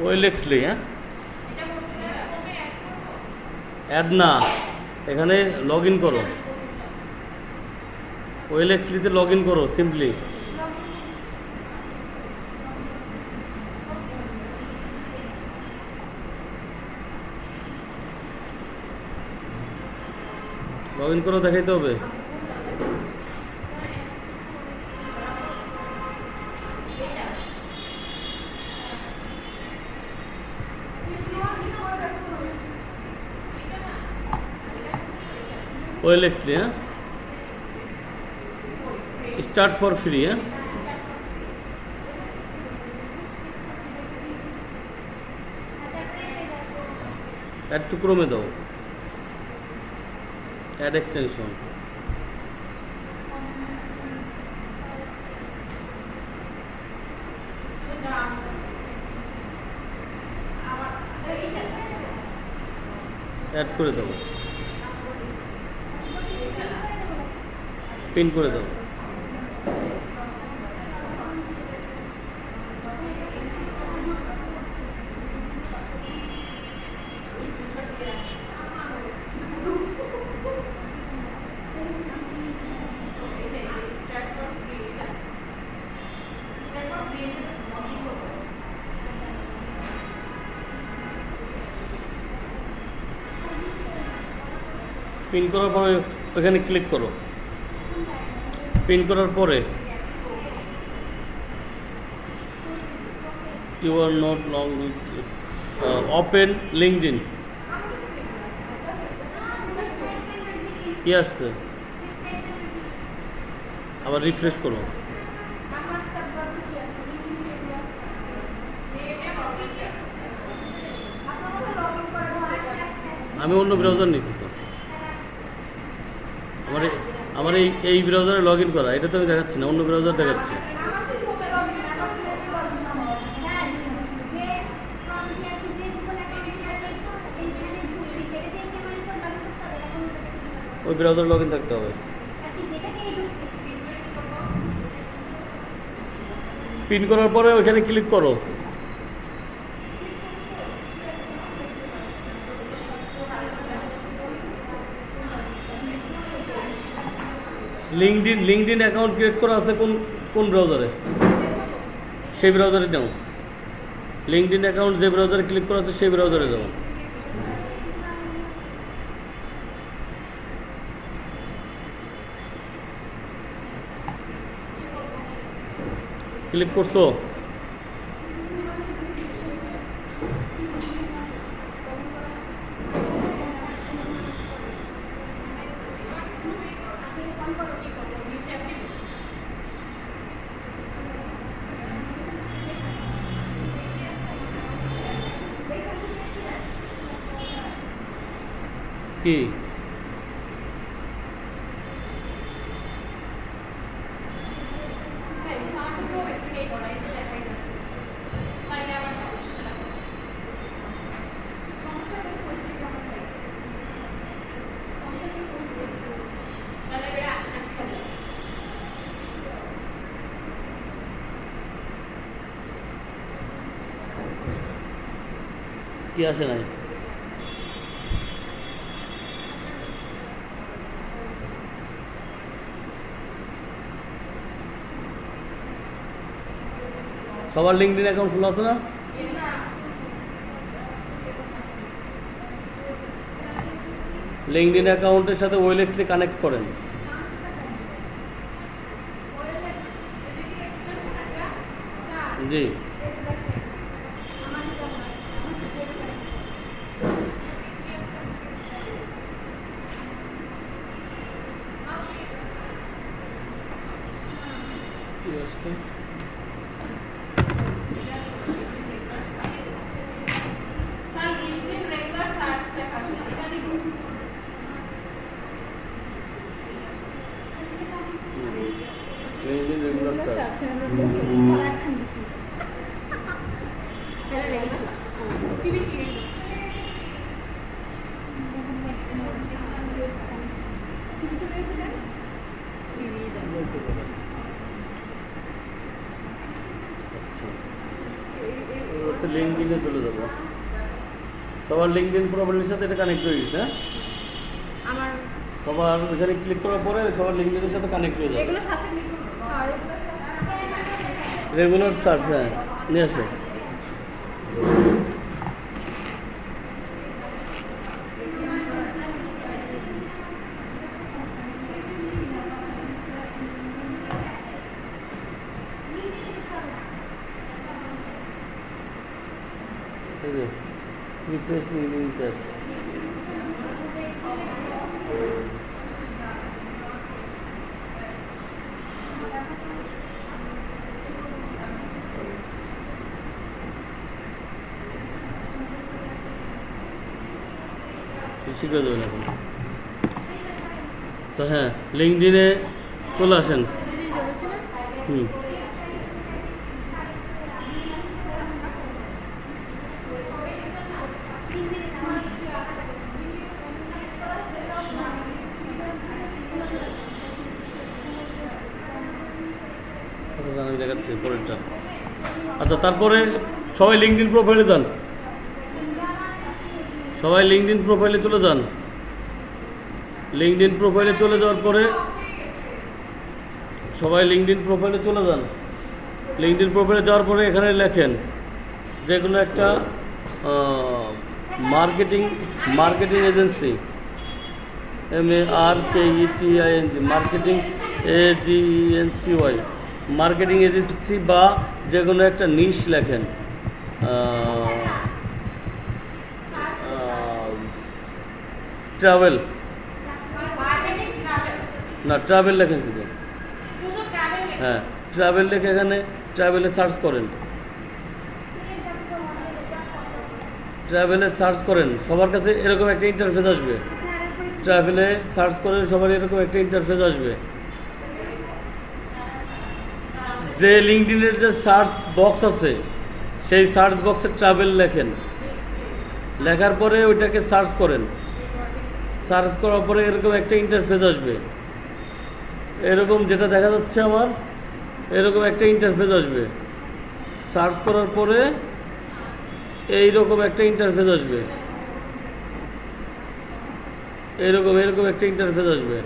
ওয়েলেক্সলি, হ্যাঁ, অ্যাড না, এখানে লগ ইন করো, ওয়েলেক্সলিতে লগ ইন করো সিম্পলি। লগ ইন করে দেখাইতে হবে। ওয়েলেক্সলি, হ্যাঁ, স্টার্ট ফর ফ্রি, হ্যাঁ, অ্যাড টু ক্রোমে দাও, অ্যাড এক্সটেনশন, অ্যাড করে দাও, পিন করে দাও। পিন করার পরে ওখানে ক্লিক করো, পিন করার পরে you are not long with open LinkedIn, কি আসছে, আবার রিফ্রেশ করো। আমি অন্য ব্রাউজার নিয়েছি তো, আমার আমার এই ব্রাউজারে লগ ইন করা, এটা তো আমি দেখাচ্ছি না, অন্য ব্রাউজার দেখাচ্ছি। ওই ব্রাউজার লগ ইন থাকতে হবে। পিন করার পরে ওইখানে ক্লিক করো, লিঙ্কডইন অ্যাকাউন্ট ক্রিয়েট করা আছে কোন কোন ব্রাউজারে, সেই ব্রাউজারে নাও। লিঙ্কডইন অ্যাকাউন্ট যে ব্রাউজারে ক্লিক করা আছে সেই ব্রাউজারে যাও। ক্লিক করছো, কি কি আসে নাই? সবার লিঙ্কডইন অ্যাকাউন্ট খোলা আছে না? লিঙ্কডইন অ্যাকাউন্টের সাথে ওয়েলেক্সলি কানেক্ট করেন। জি, কি আসছে? LinkedIn regular search. হচ্ছে লিঙ্কডিনে চলে যাবো। সবার লিঙ্কডিন প্রোফাইলের সাথে এটা কানেক্ট হয়ে গেছে, হ্যাঁ? আমার সবার এখানে ক্লিক করার পরে সবার লিঙ্কডিনের সাথে কানেক্ট হয়ে যাবে। রেগুলার সাথে ক্লিক করব। রেগুলার সার্চ, হ্যাঁ, নিয়ে আসো। Refresh LinkedIn tab. শিখে দেবেন এখন। আচ্ছা, হ্যাঁ, লিঙ্কডিনে চলে আসেন। হুম, আমি দেখাচ্ছি পরেরটা। আচ্ছা, তারপরে সবাই লিঙ্কডিন প্রোফাইলে যান, সবাই লিঙ্কডিন প্রোফাইলে চলে যান। লিঙ্কডিন প্রোফাইলে চলে যাওয়ার পরে সবাই লিঙ্কডিন প্রোফাইলে চলে যান। লিঙ্কডিন প্রোফাইলে যাওয়ার পরে এখানে লেখেন যে কোনো একটা marketing agency, MARKETING, marketing AGENCY, marketing agency বা যে কোনো একটা নিশ লেখেন। ট্রাভেল না, ট্রাভেল লেখেন শুধু, হ্যাঁ, ট্রাভেল লেখে এখানে ট্রাভেলে সার্চ করেন। ট্রাভেলে সার্চ করেন, সবার কাছে এরকম একটা ইন্টারফেস আসবে। ট্রাভেলে সার্চ করেন, সবার এরকম একটা ইন্টারফেস আসবে। যে লিঙ্কডিনের যে সার্চ বক্স আছে সেই সার্চ বক্সে ট্রাভেল লেখেন, লেখার পরে ওইটাকে সার্চ করেন। সার্চ করার পরে এরকম একটা ইন্টারফেস আসবে, এরকম যেটা দেখা যাচ্ছে আমার, এরকম একটা ইন্টারফেস আসবে। সার্চ করার পরে এইরকম একটা ইন্টারফেস আসবে, এরকম একটা ইন্টারফেস আসবে,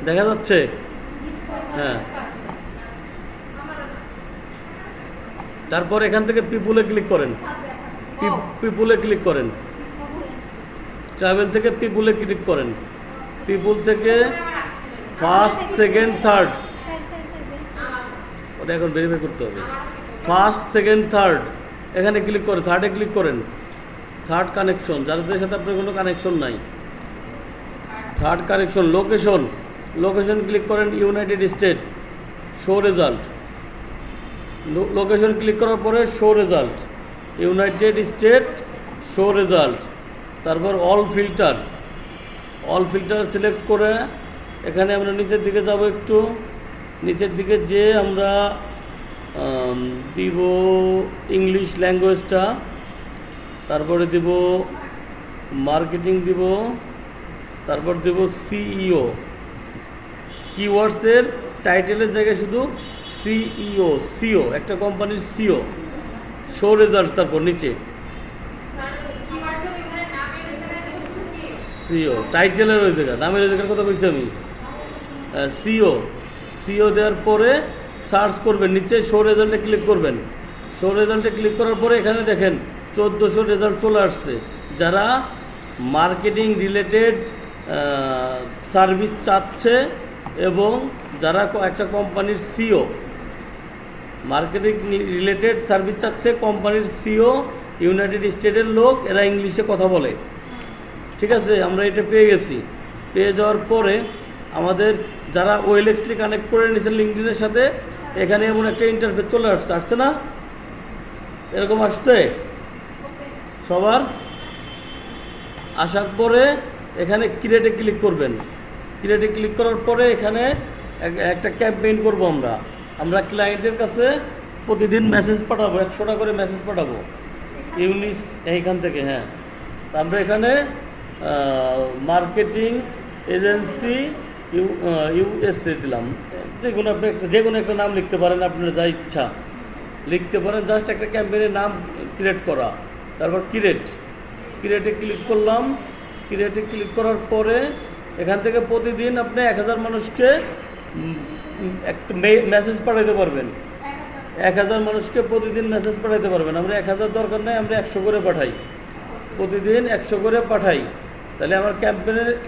দেখা যাচ্ছে? হ্যাঁ। তারপর এখান থেকে পিপুলে ক্লিক করেন, পিপুলে ক্লিক করেন, ট্রাভেল থেকে পিপুলে ক্লিক করেন। পিপুল থেকে ফার্স্ট, সেকেন্ড, থার্ড, ওটা এখন ভেরিফাই করতে হবে। ফার্স্ট, সেকেন্ড, থার্ড এখানে ক্লিক করেন, থার্ডে ক্লিক করেন। থার্ড কানেকশন, যাদের সাথে আপনার কোনো কানেকশন নাই, থার্ড কানেকশন। লোকেশন ক্লিক করেন, United state, show result. Location click করার পরে show result, United state, show result. তারপর অল ফিল্টার সিলেক্ট করে এখানে আমরা নিচের দিকে যাব, একটু নিচের দিকে যে আমরা দিব ইংলিশ ল্যাঙ্গুয়েজটা, তারপরে দিব মার্কেটিং দিব, তারপর দেব সিইও। কিওয়ার্ডসের টাইটেলের জায়গায় শুধু সিও, একটা কোম্পানির সিও, শো রেজাল্ট। তারপর নিচে সিও, টাইটেলের ওই জায়গা, নামের ওই জায়গার কথা কইছি আমি। সিও দেওয়ার পরে সার্চ করবেন, নিচে শো রেজাল্টে ক্লিক করবেন। শো রেজাল্টে ক্লিক করার পরে এখানে দেখেন 1400 রেজাল্ট চলে আসছে। যারা মার্কেটিং রিলেটেড সার্ভিস চাচ্ছে এবং যারা একটা কোম্পানির সিও, মার্কেটিং রিলেটেড সার্ভিস চাচ্ছে, কোম্পানির সিও, ইউনাইটেড স্টেটের লোক, এরা ইংলিশে কথা বলে। ঠিক আছে, আমরা এটা পেয়ে গেছি। পেয়ে যাওয়ার পরে আমাদের যারা ওয়েলএক্সলি কানেক্ট করে নিয়েছেন লিঙ্কডিনের সাথে, এখানে এমন একটা ইন্টারফেস চলে আসছে না? এরকম আসছে সবার। আসার পরে এখানে ক্রিয়েটে ক্লিক করবেন। ক্রিয়েটে ক্লিক করার পরে এখানে একটা ক্যাম্পেইন করব আমরা ক্লায়েন্টের কাছে প্রতিদিন মেসেজ পাঠাবো, 100টা করে মেসেজ পাঠাবো ইউনিস এইখান থেকে। হ্যাঁ, আমরা এখানে মার্কেটিং এজেন্সি USA দিলাম। যে কোনো একটা নাম লিখতে পারেন, আপনার যা ইচ্ছা লিখতে পারেন। জাস্ট একটা ক্যাম্পেইনের নাম ক্রিয়েট করা, তারপর ক্রিয়েটে ক্লিক করলাম। ক্রিয়েটে ক্লিক করার পরে এখান থেকে প্রতিদিন আপনি 1000 মানুষকে একটা মেসেজ পাঠাতে পারবেন। 1000 মানুষকে প্রতিদিন মেসেজ পাঠাতে পারবেন। আমরা 1000 দরকার নেই, আমরা 100 করে পাঠাই, প্রতিদিন 100 করে পাঠাই। তাহলে আমার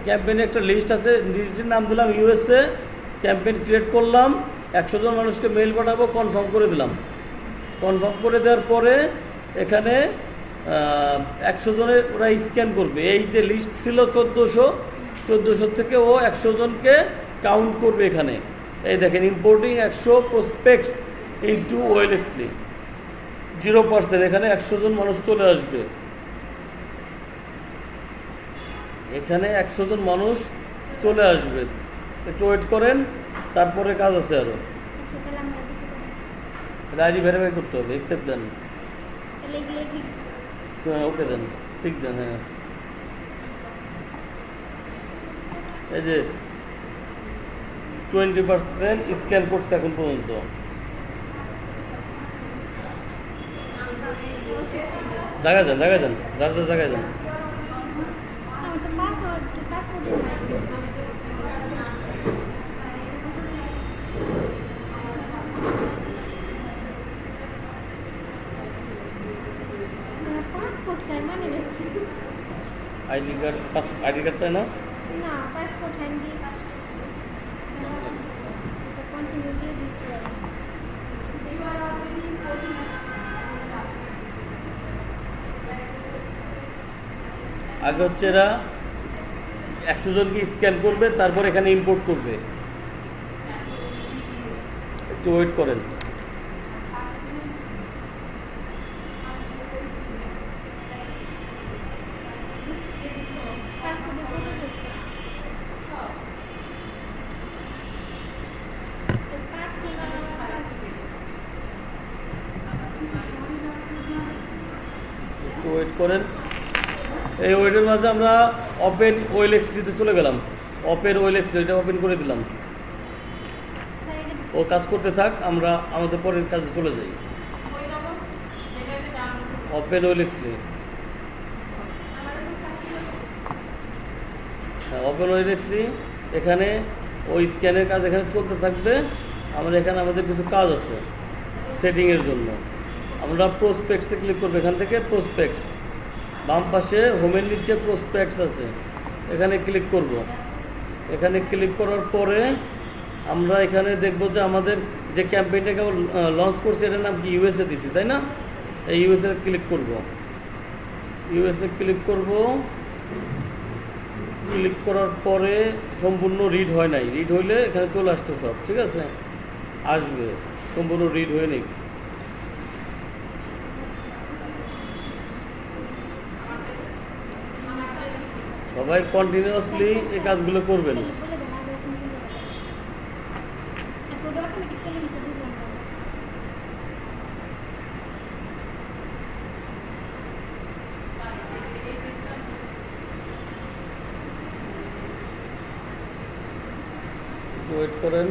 ক্যাম্পেইনে একটা লিস্ট আছে, লিস্টের নাম দিলাম USA। ক্যাম্পেইন ক্রিয়েট করলাম, 100 জন মানুষকে মেইল পাঠাবো, কনফার্ম করে দিলাম। কনফার্ম করে দেওয়ার পরে এখানে 100 জনের ওরা স্ক্যান করবে। এই যে লিস্ট ছিল 1400 থেকে ও 100 জনকে কাউন্ট করবে এখানে। এই দেখেন, ইম্পোর্টিং 100 প্রসপেক্টস ইনটু ওএলএক্সলি 0%। এখানে 100 জন মানুষ চলে আসবে, এখানে 100 জন মানুষ চলে আসবে। একটু ওয়েট করেন, তারপরে কাজ আছে আরও। আচ্ছা, তাহলে আমরা দিতে পারি। আইডি ভেরিফাই করতে হবে, অ্যাকসেপ্ট দেন, তাহলে এগুলো কি ওকে দেন, ঠিক দেন। হ্যাঁ, এই যে 20% স্ক্যান করছে এখন পর্যন্ত। জায়গায় যান, যার যার জায়গায় যান। আমার তো পাসওয়ার্ড পাসপোর্ট চাই, মানে আইডি কার্ড চাই না? না, পাসপোর্ট হ্যান্ডি কন্টিনিউ দিয়ে দিতে হবে। আগে হচ্ছে এরা 100 জনকে স্ক্যান করবে, তারপর এখানে ইম্পোর্ট করবে। একটু ওয়েট করেন। পাসপোর্টের ফটো আছে। একটু ওয়েট করেন। এই ওয়েটের মাঝে আমরা ওপেন ওএলএক্সলিতে চলে গেলাম। ওপেন ওএলএক্সলি, এটা ওপেন করে দিলাম। ও কাজ করতে থাক, আমরা আমাদের পরের কাজে চলে যাই। ওপেন ওএলএক্সলি, হ্যাঁ, ওপেন ওএলএক্সলি। এখানে ওই স্ক্যানের কাজ এখানে চলতে থাকবে। আমরা এখানে আমাদের কিছু কাজ আছে সেটিংয়ের জন্য। আমরা প্রসপেক্টসে ক্লিক করবো। এখান থেকে প্রসপেক্টস, বাম পাশে হোমের নিচে প্রসপেক্টস আছে, এখানে ক্লিক করব। এখানে ক্লিক করার পরে আমরা এখানে দেখব যে আমাদের যে ক্যাম্পেইনটাকে লঞ্চ করছি এটার নাম কি USA দিছি, তাই না? এই USA ক্লিক করব। USA ক্লিক করব। ক্লিক করার পরে সম্পূর্ণ রিড হয় নাই, রিড হইলে এখানে চলে আসতো সব, ঠিক আছে? আসবে, সম্পূর্ণ রিড হয়ে নিক। সবাই কন্টিনিউয়াসলি এই কাজগুলো করবেন। ওয়েট করেন।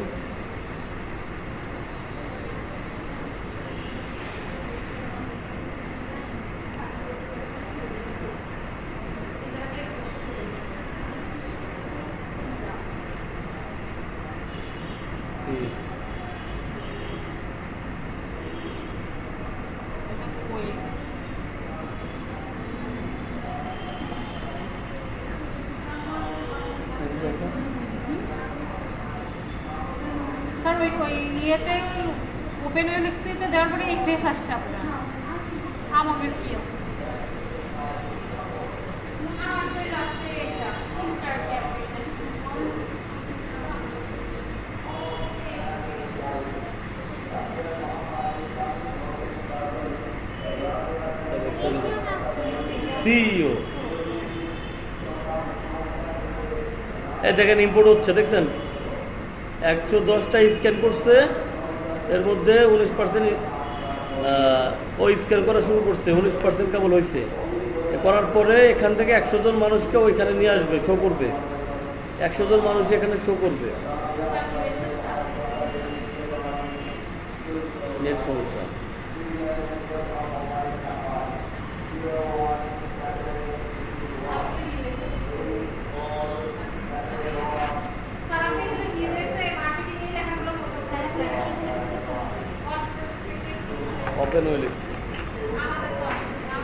স্যার ওই ইয়েতে ওপেন ওয়েলএক্সিতে দেওয়ার পরে এই ফেস আসছে আপনার, আমাদের কি আছে? সিইও, এই দেখেন ইম্পোর্ট হচ্ছে, দেখছেন 110টা স্ক্যান করছে, এর মধ্যে 19% ওই স্ক্যান করা শুরু করছে, 19% কেবল হয়েছে। করার পরে এখান থেকে 100 জন মানুষকে ওইখানে নিয়ে আসবে, শো করবে। 100 জন মানুষ এখানে শো করবে। নেট সমস্যা। স্যার আপনি কিন্তু ইউএসএ মার্কেটিং এর লেখাগুলো ওপেন ওয়েলেক্স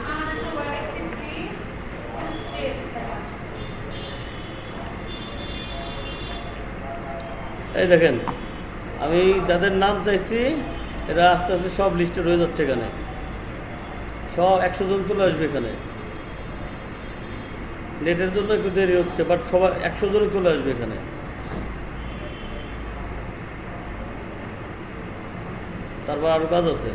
আমাদের তো ওয়েলএক্সিন ফ্রি স্পেস এই দেখেন আমি যাদের নাম চাইছি এরা আস্তে আস্তে সব লিস্টে রয়ে যাচ্ছে এখানে, সব 100 জন চলে আসবে এখানে। নেটের জন্য একটু দেরি হচ্ছে, বাট সবাই 100 জনই চলে আসবে এখানে। তারপর আরও কাজ আছে।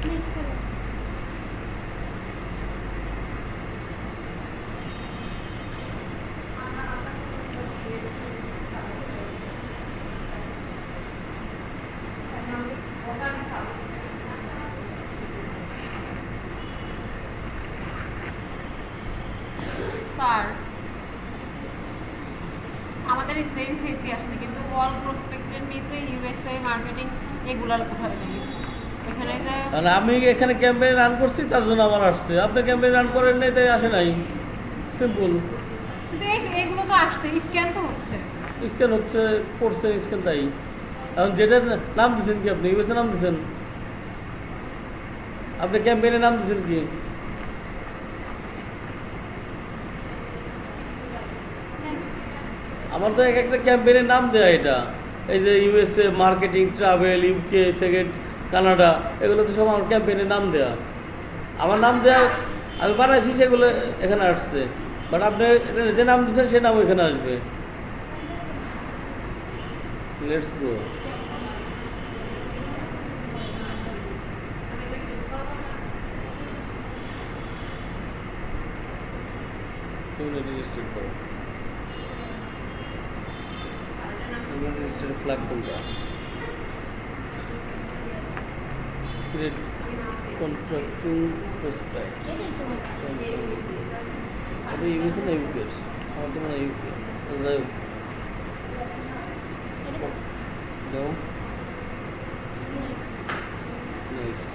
Next হলো। স্যার আমাদের এই সেম ফেসই আসছে, কিন্তু অল প্রসপেক্টের নিচে ইউএসএ মার্কেটিং এগুলার কোথায় নেই। এখানে যে কারণ আমি এখানে ক্যাম্পেইন রান করছি তার জন্য আমার আসছে, আপনি ক্যাম্পেইন রান করেন নাই তাই আসে নাই, সিম্পল। এগুলো তো আসছে, স্ক্যান তো হচ্ছে। স্ক্যান হচ্ছে, করছে স্ক্যান, তাই। এখন যেটার নাম দিচ্ছেন কি আপনি? ইউএসএ নাম দিচ্ছেন? আপনি ক্যাম্পেইনের নাম দিচ্ছেন কি? আমার তো এক একটা ক্যাম্পেইনের নাম দেয়া এটা, এই যে USA marketing, travel, UK, second, Canada, এগুলো তো সব আমার ক্যাম্পেইনের নাম দেয়া। আমার নাম দেয়া আমি বানাইছি, সেগুলো এখানে আসছে, বাট আপনি যে নাম দিচ্ছেন সে নাম এখানে আসবে। Let's go. রেজিস্টার করো, রেজিস্টার ফ্ল্যাগ কোনটা? Create contracting prospect. এটাই তো হচ্ছে। এটা ইউএসএ না ইউকে? আমার তো মনে হয় ইউকে। যাই হোক, এটা যাও next। Next.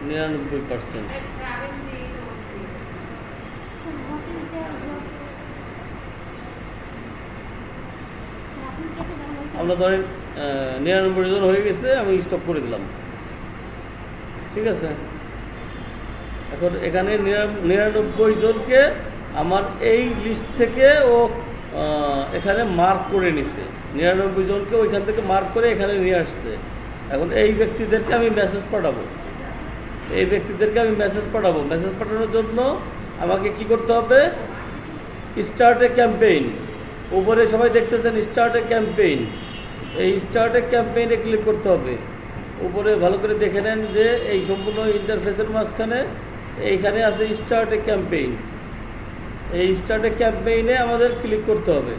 99%। So what is their job? So আপনি কেটে দেওয়া হয়েছে? আমরা ধরেন 99 জন হয়ে গেছে, আমি স্টপ করে দিলাম, ঠিক আছে। এখন এখানে 99 জনকে আমার এই লিস্ট থেকে ও এখানে মার্ক করে নিছে, 99 জনকে ওইখান থেকে মার্ক করে এখানে নিয়ে আসছে। এখন এই ব্যক্তিদেরকে আমি মেসেজ পাঠাবো, মেসেজ পাঠানোর জন্য আমাকে কি করতে হবে? স্টার্ট এ ক্যাম্পেইন। উপরে সবাই দেখতেছেন স্টার্ট এ ক্যাম্পেইন, এই স্টার্ট এ ক্যাম্পেইনে ক্লিক করতে হবে। উপরে ভালো করে দেখে নেন যে এই সম্পূর্ণ ইন্টারফেসের মাঝখানে এইখানে আছে স্টার্ট এ ক্যাম্পেইন। এই স্টার্ট এ ক্যাম্পেইনে আমাদের ক্লিক করতে হবে,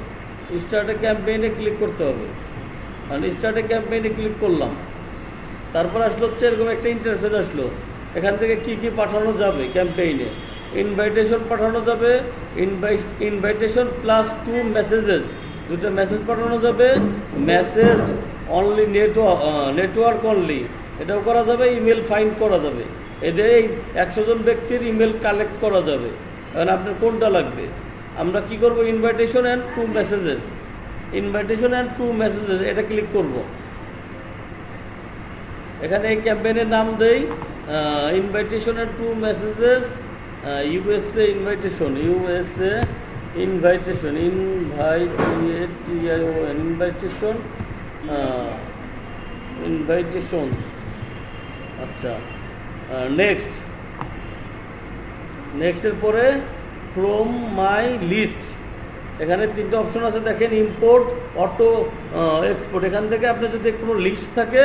স্টার্ট এ ক্যাম্পেইনে ক্লিক করতে হবে। কারণ স্টার্ট এ ক্যাম্পেইনে ক্লিক করলাম, তারপর আসলো হচ্ছে এরকম একটা ইন্টারফেস আসলো। এখান থেকে কি কি পাঠানো যাবে ক্যাম্পেইনে? ইনভাইটেশন পাঠানো যাবে, ইনভাইটেশন প্লাস 2 মেসেজেস, 2টা মেসেজ পাঠানো যাবে। মেসেজ অনলি নেটওয়ার্ক অনলি, এটাও করা যাবে। ইমেল ফাইন্ড করা যাবে, এদের এই 100 জন ব্যক্তির ইমেল কালেক্ট করা যাবে। এখন আপনার কোনটা লাগবে? আমরা কি করব? Invitation and 2 messages, invitation and 2 messages, এটা ক্লিক করব। এখানে এই ক্যাম্পেইনের নাম দেই invitation and 2 messages, USA invitation, USA invitation, invitation, invitations. আচ্ছা, নেক্সটের পরে ফ্রম মাই লিস্ট, এখানে 3টে অপশন আছে দেখেন, ইম্পোর্ট, অটো এক্সপোর্ট। এখান থেকে আপনি যদি কোনো লিস্ট থাকে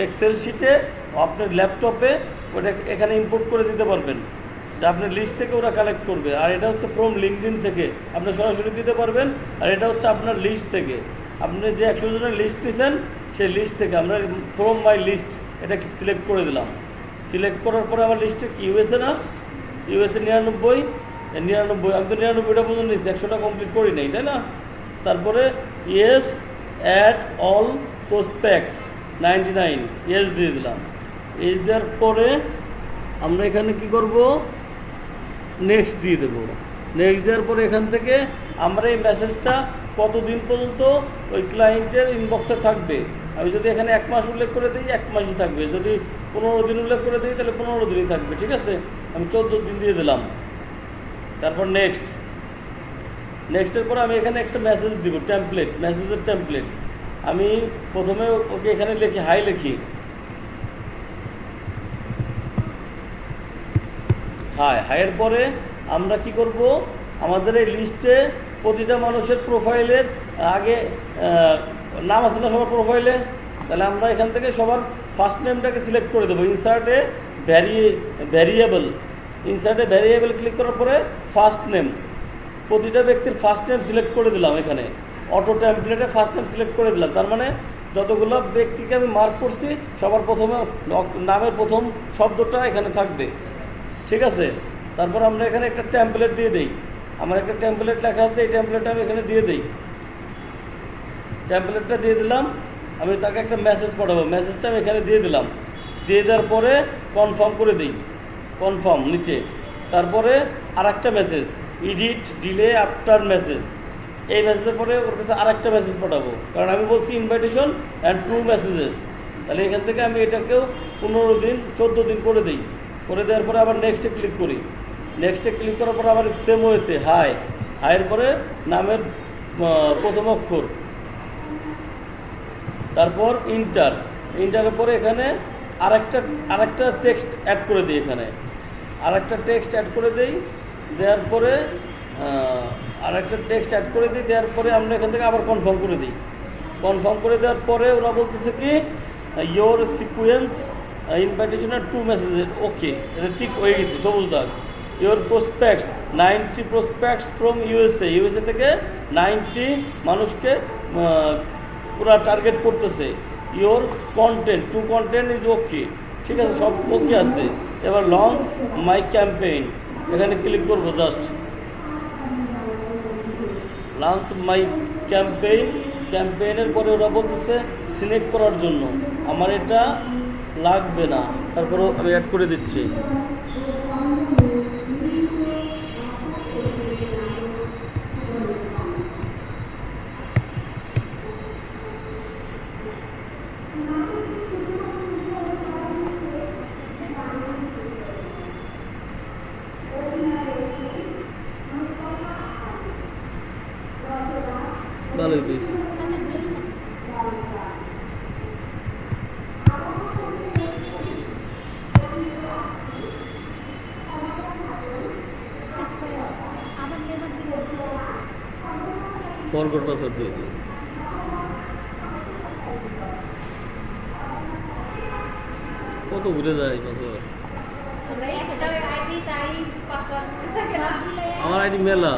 এক্সেল শিটে, আপনার ল্যাপটপে, ওটা এখানে ইম্পোর্ট করে দিতে পারবেন, যে আপনার লিস্ট থেকে ওরা কালেক্ট করবে। আর এটা হচ্ছে ফ্রম লিঙ্কডইন থেকে আপনি সরাসরি দিতে পারবেন। আর এটা হচ্ছে আপনার লিস্ট থেকে, আপনি যে 100 জনের লিস্ট নিয়েছেন সেই লিস্ট থেকে আমরা ফ্রম মাই লিস্ট এটা সিলেক্ট করে দিলাম। সিলেক্ট করার পরে আমার লিস্টে কি ইউএসএ না, ইউএসএ 99, 99 আমি তো 99টা পর্যন্ত নিচ্ছি, 100টা কমপ্লিট করি নাই, তাই না? তারপরে yes add all prospects 99 yes দিয়ে দিলাম। ইয়েস দেওয়ার পরে আমরা এখানে কি করব, নেক্সট দিয়ে দেবো। নেক্সট দেওয়ার পরে এখান থেকে আমরা এই মেসেজটা কতদিন পর্যন্ত ওই ক্লায়েন্টের ইনবক্সে থাকবে, আমি যদি এখানে 1 মাস উল্লেখ করে দিই 1 মাসই থাকবে, যদি 15 দিন উল্লেখ করে দিই তাহলে 15 দিনই থাকবে, ঠিক আছে? আমি 14 দিন দিয়ে দিলাম। তারপর নেক্সটের পরে আমি এখানে একটা মেসেজ দিব, টেমপ্লেট, মেসেজের টেমপ্লেট। আমি প্রথমে ওকে এখানে লিখি, হাই লিখি, হাইয়ের পরে আমরা কি করব, আমাদের এই লিস্টে প্রতিটা মানুষের প্রোফাইলের আগে নাম আছে না সবার প্রোফাইলে, তাহলে আমরা এখান থেকে সবার ফার্স্ট নেমটাকে সিলেক্ট করে দেবো। ইনসার্টে ভ্যারিয়েবল ক্লিক করার পরে ফার্স্ট নেম, প্রতিটা ব্যক্তির ফার্স্ট নেম সিলেক্ট করে দিলাম। এখানে অটো টেমপ্লেটে ফার্স্ট নেম সিলেক্ট করে দিলাম। তার মানে যতগুলো ব্যক্তিকে আমি মার্ক করছি সবার প্রথমে নামের প্রথম শব্দটা এখানে থাকবে, ঠিক আছে? তারপর আমরা এখানে একটা টেমপ্লেট দিয়ে দিই, আমার একটা টেমপ্লেট লেখা আছে, এই টেমপ্লেটটা আমি এখানে দিয়ে দিই। টেমপ্লেটটা দিয়ে দিলাম, আমি তাকে একটা মেসেজ পাঠাবো, মেসেজটা আমি এখানে দিয়ে দিলাম। দিয়ে দেওয়ার পরে কনফার্ম করে দিই, কনফার্ম নিচে। তারপরে আর একটা message, edit delay after message, এই মেসেজের পরে ওর কাছে আর একটা মেসেজ পাঠাবো, কারণ আমি বলছি ইনভাইটেশন অ্যান্ড 2 মেসেজেস। তাহলে এখান থেকে আমি এটাকেও 15 দিন 14 দিন করে দিই। করে দেওয়ার পরে আবার নেক্সটে ক্লিক করি। নেক্সটে ক্লিক করার পরে আবার সেম ওয়েতে হাইয়ের পরে নামের প্রথম অক্ষর, তারপর ইন্টারের পরে এখানে আরেকটা টেক্সট অ্যাড করে দিই। এখানে আরেকটা টেক্সট অ্যাড করে দিই, দেওয়ার পরে দেওয়ার পরে আমরা এখান থেকে আবার কনফার্ম করে দিই। কনফার্ম করে দেওয়ার পরে ওরা বলতেছে কি, ইয়োর সিকুয়েন্স ইনভাইটেশন আর 2 মেসেজেস, ওকে, এটা ঠিক হয়ে গেছে, সবুজ দাগ। Your prospects 90 prospects from USA থেকে 90 মানুষকে পুরা টার্গেট করতেছে। Your content 2 content is okay, ঠিক আছে, সব ওকে আছে। এবার লঞ্চ মাই ক্যাম্পেইন, এখানে ক্লিক করবো, জাস্ট লঞ্চ মাই ক্যাম্পেইনের পরে ওরা বলতেছে সিলেক্ট করার জন্য, আমার এটা লাগবে না, তারপরে আমি অ্যাড করে দিচ্ছি। ভালোই দিয়েছি। আচ্ছা প্লিজ আবার লেবার দিলে ফরগট পাসওয়ার্ড দিয়ে দিই। কত ঘুরে যায় পাসওয়ার্ড, আমার আইডি মেলা।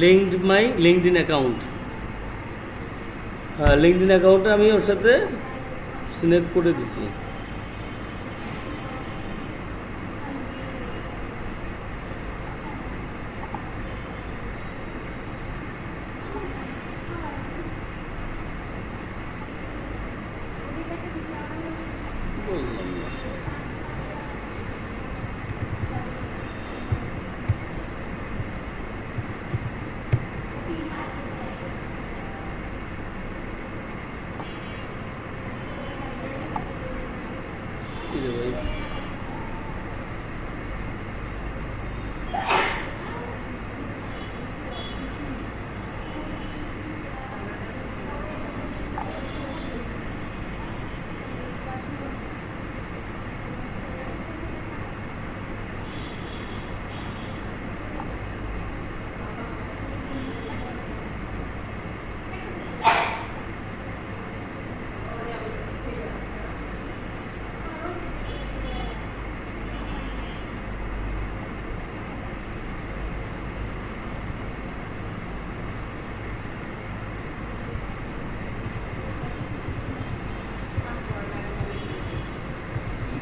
linked my LinkedIn account. হ্যাঁ, লিঙ্কডিন অ্যাকাউন্টে আমি ওর সাথে সিলেক্ট করে দিছি। বললাম না। কি রে ভাই?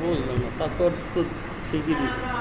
বললাম না, পাসওয়ার্ড তো ঠিকই দিতেছি।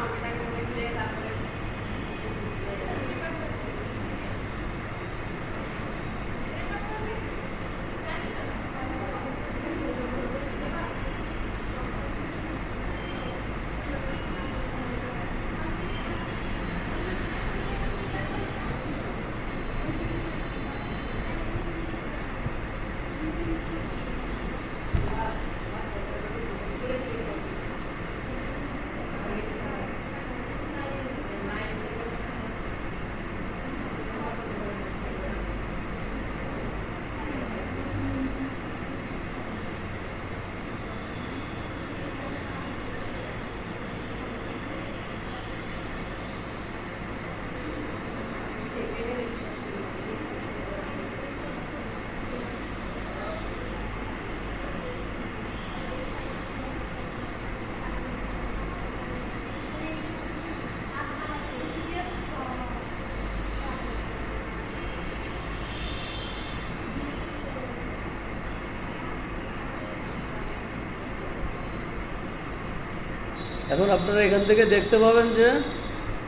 এখন আপনারা এখান থেকে দেখতে পাবেন যে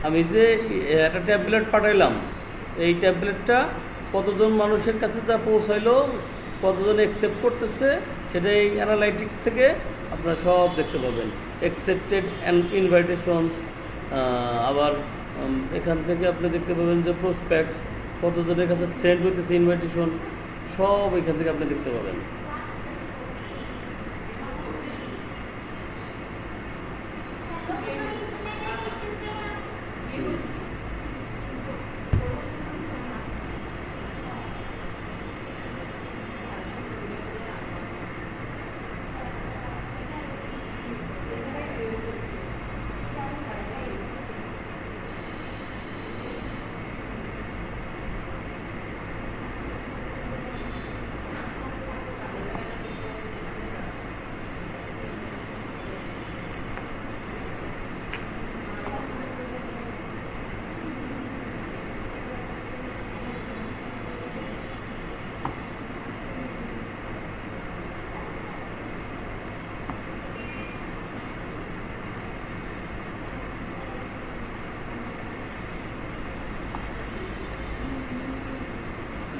আমি যে একটা ট্যাবলেট পাঠাইলাম, এই ট্যাবলেটটা কতজন মানুষের কাছে যা পৌঁছাইলো, কতজন অ্যাকসেপ্ট করতেছে, সেটা এই অ্যানালাইটিক্স থেকে আপনারা সব দেখতে পাবেন। অ্যাকসেপ্টেড অ্যান্ড ইনভাইটেশনস, আবার এখান থেকে আপনি দেখতে পাবেন যে প্রসপেক্ট, কতজনের কাছে সেন্ড হইতেছে ইনভাইটেশন, সব এখান থেকে আপনি দেখতে পাবেন।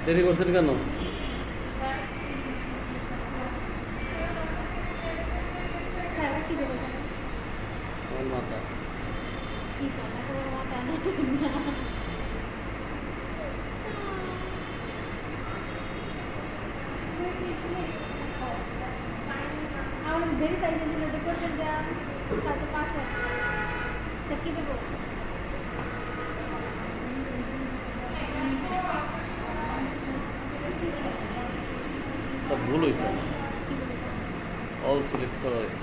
দেরি করছেন কেন? স্যার কি দেবো? আমার মাথা। কি কথা করে মাথা না? আমার ভেরি পাইছিল যে করছেন যা তাতে পাশে স্যার কি দেবো? ভুল হয়েছে, অল সিলেক্ট করা হয়েছিল।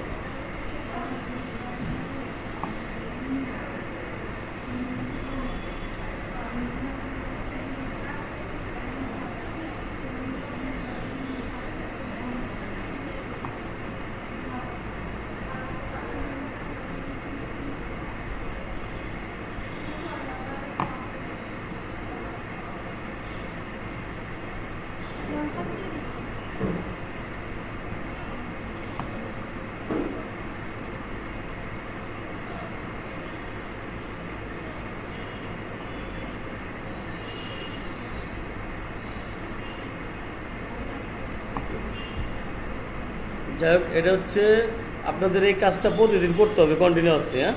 আমার কাছে দিচ্ছি যাই হোক, এটা হচ্ছে আপনাদের এই কাজটা প্রতিদিন করতে হবে কন্টিনিউয়াসলি। হ্যাঁ,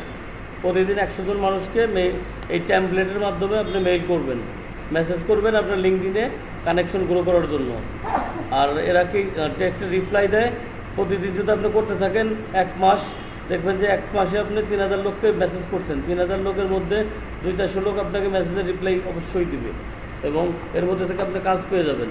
প্রতিদিন 100 জন মানুষকে এই ট্যাম্পলেটের মাধ্যমে আপনি মেইল করবেন, মেসেজ করবেন আপনার লিঙ্কডিনে কানেকশন গ্রো করার জন্য। আর এরা কি টেক্সটে রিপ্লাই দেয়, প্রতিদিন যদি আপনি করতে থাকেন 1 মাস, দেখবেন যে 1 মাসে আপনি 3000 লোককে মেসেজ করছেন। 3000 লোকের মধ্যে 200-400 লোক আপনাকে মেসেজের রিপ্লাই অবশ্যই দিবে এবং এর মধ্যে থেকে আপনি কাজ পেয়ে যাবেন।